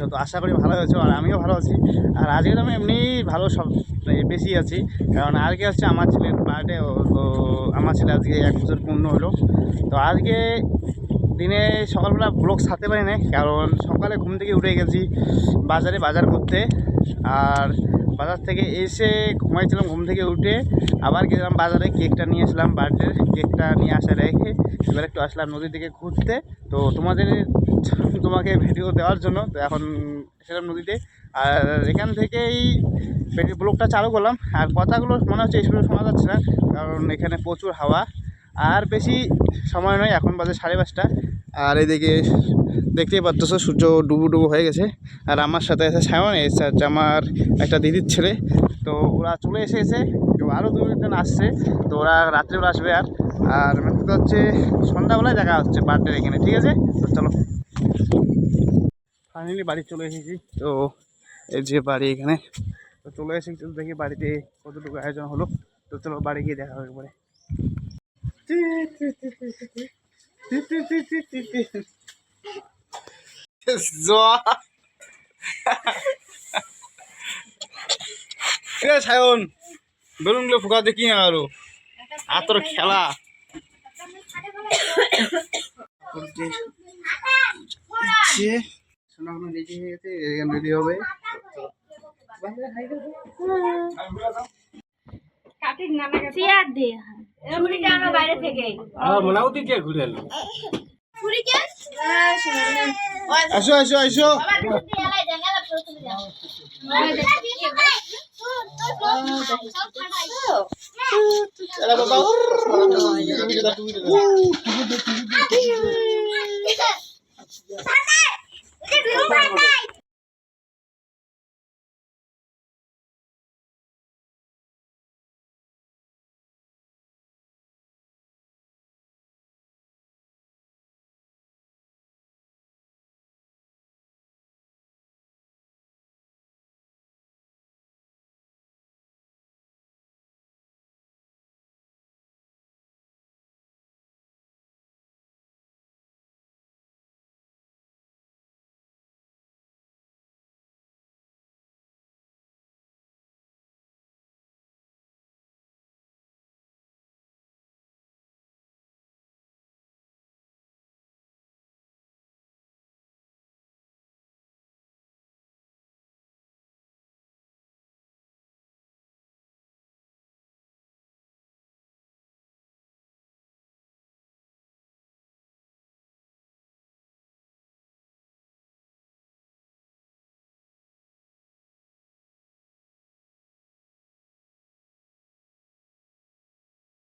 করেছো, তো আশা করি ভালো হয়েছো। আর আমিও ভালো আছি। আর আজকে তো আমি এমনি ভালো সব বেশি আছি, কারণ আজকে হচ্ছে আমার ছেলের বার্থডে। তো আমার ছেলে আজকে 1 বছর পূর্ণ হলো। তো আজকে দিনে সকালবেলা ব্লগ ছাড়তে পারি না, কারণ সকালে ঘুম থেকে উঠে গেছি বাজার করতে। আর বাজার থেকে এসে ঘুমাইছিলাম, ঘুম থেকে উঠে আবার গেলাম বাজারে, কেকটা নিয়ে আসলাম, বার্থডের কেকটা নিয়ে আসা রেখে এবার একটু আসলাম নদীর দিকে ঘুরতে। তো তোমাকে ভিডিও দেওয়ার জন্য তো এখন এসেলাম নদীতে। আর এখান থেকেই ব্লগটা চালু করলাম। আর কথাগুলো মনে হচ্ছে স্কুলে শোনা যাচ্ছে না, কারণ এখানে প্রচুর হাওয়া। আর বেশি সময় নয়, এখন বাজে 5:30। আর এইদিকে দেখতেই পাচ্ছ সূর্য ডুবু হয়ে গেছে। আর আমার সাথে আছে সায়ন, এসে হচ্ছে আমার একটা দিদির ছেলে। তো ওরা চলে এসেছে, তো আরও 2-3 আসছে। তো ওরা রাত্রেবেলা আসবে। আর মেন কথা হচ্ছে সন্ধ্যাবেলায় দেখা হচ্ছে বার্থডে এখানে, ঠিক আছে? তো চলো, ফাইনালি বাড়ি চলে এসেছি। তো এই যে বাড়ি এখানে, তো চলে এসেছি। তো দেখি বাড়িতে কতটুকু আয়োজন হলো। তো চলো বাড়ি গিয়ে দেখা হবে একবারে। সায়ন বেলুনগুলো ফুকা দেখি না আরো আর তোর খেলা রেডি হয়ে গেছে, রেডি হবে। আসো আসো আসো,